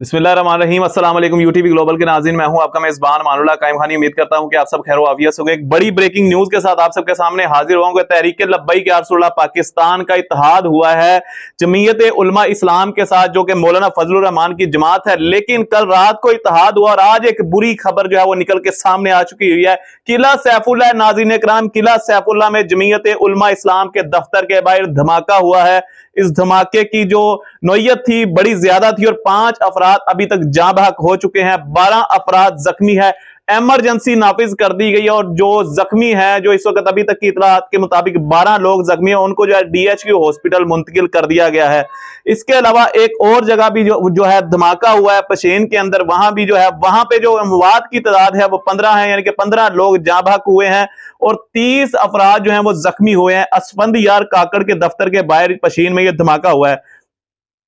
बिस्मिल्लाहिर्रहमानिर्रहीम। अस्सलाम वालेकुम यूटीवी ग्लोबल के नाज़रीन, मैं हूं आपका मेज़बान मानुल्लाह कायम खानी। उम्मीद करता हूं कि आप सब खैर आफियत होंगे। एक बड़ी ब्रेकिंग न्यूज के साथ आप सबके सामने हाजिर होंगे। तहरीक लब्बैक या रसूलल्लाह पाकिस्तान का इत्तेहाद हुआ है जमीयत उलमा इस्लाम के साथ, जो कि मौलाना फजलुर रहमान की जमात है। लेकिन कल रात को इत्तेहाद हुआ और आज एक बुरी खबर जो है वो निकल के सामने आ चुकी हुई है। किला सैफुल्लाह, नाज़रीन इकराम, किला सैफुल्लाह में जमीयत उलमा इस्लाम के दफ्तर के बाहर धमाका हुआ है। इस धमाके की जो नौयत थी बड़ी ज्यादा थी और 5 अफराद अभी तक जाँ बहक हो चुके हैं, 12 अफराद जख्मी है। इमरजेंसी नाफिज कर दी गई है और जो जख्मी है, जो इस वक्त अभी तक की इतलात के मुताबिक 12 लोग जख्मी है, उनको जो है डीएचक्यू हॉस्पिटल मुंतकिल कर दिया गया है। इसके अलावा एक और जगह भी जो है धमाका हुआ है पशेन के अंदर, वहां भी जो है, वहां पे जो अमवात की तादाद है वो 15 है, यानी कि 15 लोग जाँ बहक हुए हैं और 30 अफराद जो है वो जख्मी हुए हैं। असफंद यार काकड़ के दफ्तर के बाहर पशीन में यह धमाका हुआ है।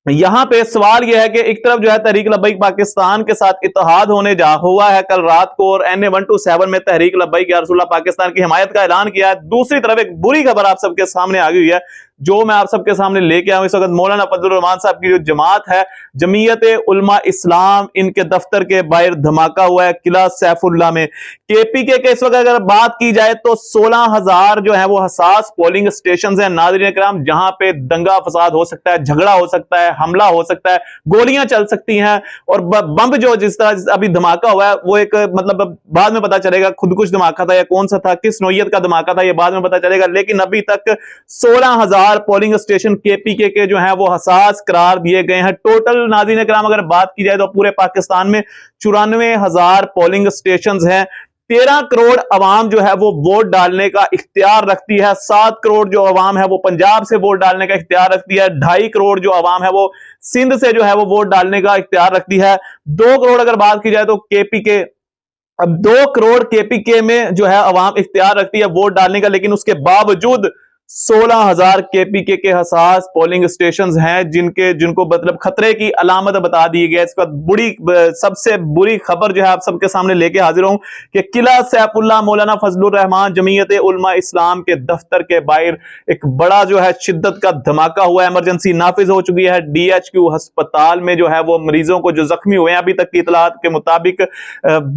यहां पे सवाल यह है कि एक तरफ जो है तहरीक लब्बैक पाकिस्तान के साथ इत्तेहाद होने जा हुआ है कल रात को, और NA-127 में तहरीक लब्बैक या रसूलल्लाह पाकिस्तान की हिमायत का ऐलान किया है। दूसरी तरफ एक बुरी खबर आप सबके सामने आ गई है, जो मैं आप सबके सामने लेके आऊं। इस वक्त मौलाना फजलुर रहमान साहब की जो जमात है जमीयत उलमा इस्लाम, इनके दफ्तर के बाहर धमाका हुआ है किला सैफुल्लाह में। केपीके के इस वक्त अगर बात की जाए तो 16,000 जो है वो हसास पोलिंग स्टेशन है, नाज़रीन इकराम, जहां पे दंगा फसाद हो सकता है, झगड़ा हो सकता है, हमला हो सकता है, गोलियां चल सकती हैं। और बम जो जिस तरह अभी धमाका हुआ है वो एक मतलब बाद में पता चलेगा खुदकुश धमाका था या कौन सा था, किस नौयत का धमाका था, ये बाद में पता चलेगा। लेकिन अभी तक 16,000 पोलिंग स्टेशन केपीके के जो है वो हसास करार दिए गए हैं। टोटल नाज़रीन इकराम अगर बात की जाए तो पूरे पाकिस्तान में 94,000 पोलिंग स्टेशन हैं। 13 करोड़ अवाम जो है वो वोट डालने का इख्तियार रखती है। 7 करोड़ जो अवाम है वो पंजाब से वोट डालने का इख्तियार रखती है। 2.5 करोड़ जो अवाम है वो सिंध से जो है वो वोट डालने का इख्तियार रखती है। 2 करोड़ अगर बात की जाए तो केपीके, अब 2 करोड़ केपीके में जो है अवाम इख्तियार रखती है वोट डालने का, लेकिन उसके बावजूद 16,000 केपीके के हसास पोलिंग स्टेशन हैं जिनको मतलब खतरे की अलामत बता दी गई है। इसका सबसे बुरी खबर जो है आप सबके सामने लेके हाजिर हूं कि किला सैफुल्लाह मौलाना फजलुर रहमान जमीयत उलमा इस्लाम के दफ्तर के बाहर एक बड़ा जो है शिद्दत का धमाका हुआ है। इमरजेंसी नाफिज हो चुकी है। डीएचक्यू अस्पताल में जो है वो मरीजों को जो जख्मी हुए हैं, अभी तक की इतलात के मुताबिक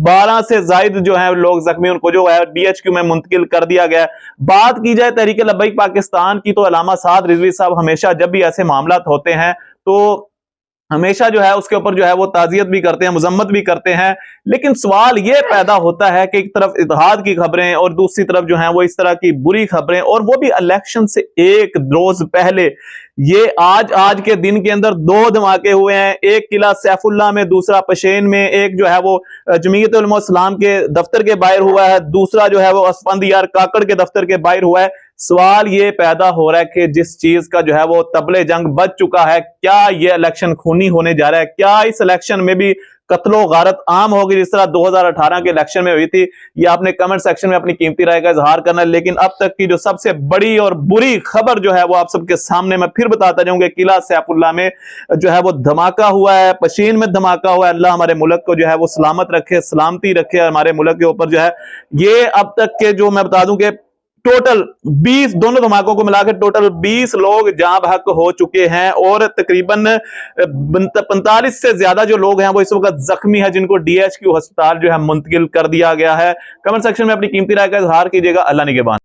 12 से ज्यादा जो है लोग जख्मी, उनको जो है डीएचक्यू में मुंतकिल कर दिया गया। बात की जाए तहरीक लब्बैक पाकिस्तान की तो अल्लामा साद रिजवी साहब हमेशा जब भी ऐसे मामलात होते हैं तो हमेशा जो है उसके ऊपर जो है वो ताजियत भी करते हैं, मुजम्मत भी करते हैं। लेकिन सवाल ये पैदा होता है कि एक तरफ इत्तेहाद की खबरें और दूसरी तरफ जो है वो इस तरह की बुरी खबरें, और वो भी इलेक्शन से एक रोज पहले। ये आज के दिन के अंदर 2 धमाके हुए हैं, एक किला सैफुल्लाह में, दूसरा पशेन में। एक जो है वो जमीयत उलमा इस्लाम के दफ्तर के बाहर हुआ है, दूसरा जो है वो असफंद यार काकड़ के दफ्तर के बाहर हुआ है। सवाल ये पैदा हो रहा है कि जिस चीज का जो है वो तबले जंग बच चुका है, क्या ये इलेक्शन खूनी होने जा रहा है? क्या इस इलेक्शन में भी कत्लो गारत आम होगी जिस तरह 2018 के इलेक्शन में हुई थी? ये आपने कमेंट सेक्शन में अपनी कीमती राय का इजहार करना है। लेकिन अब तक की जो सबसे बड़ी और बुरी खबर जो है वो आप सबके सामने मैं फिर बताता जाऊंगा। किला सैफुल्लाह में जो है वो धमाका हुआ है, पशीन में धमाका हुआ है। अल्लाह हमारे मुल्क को जो है वो सलामत रखे, सलामती रखे हमारे मुल्क के ऊपर जो है। ये अब तक के जो मैं बता दूं कि टोटल 20, दोनों धमाकों को मिलाकर टोटल 20 लोग जाँ बहक हो चुके हैं और तकरीबन 45 से ज्यादा जो लोग हैं वो इस वक्त जख्मी है, जिनको डीएचक्यू अस्पताल जो है मुंतकिल कर दिया गया है। कमेंट सेक्शन में अपनी कीमती राय का इजहार कीजिएगा। अल्लाह निगहबान।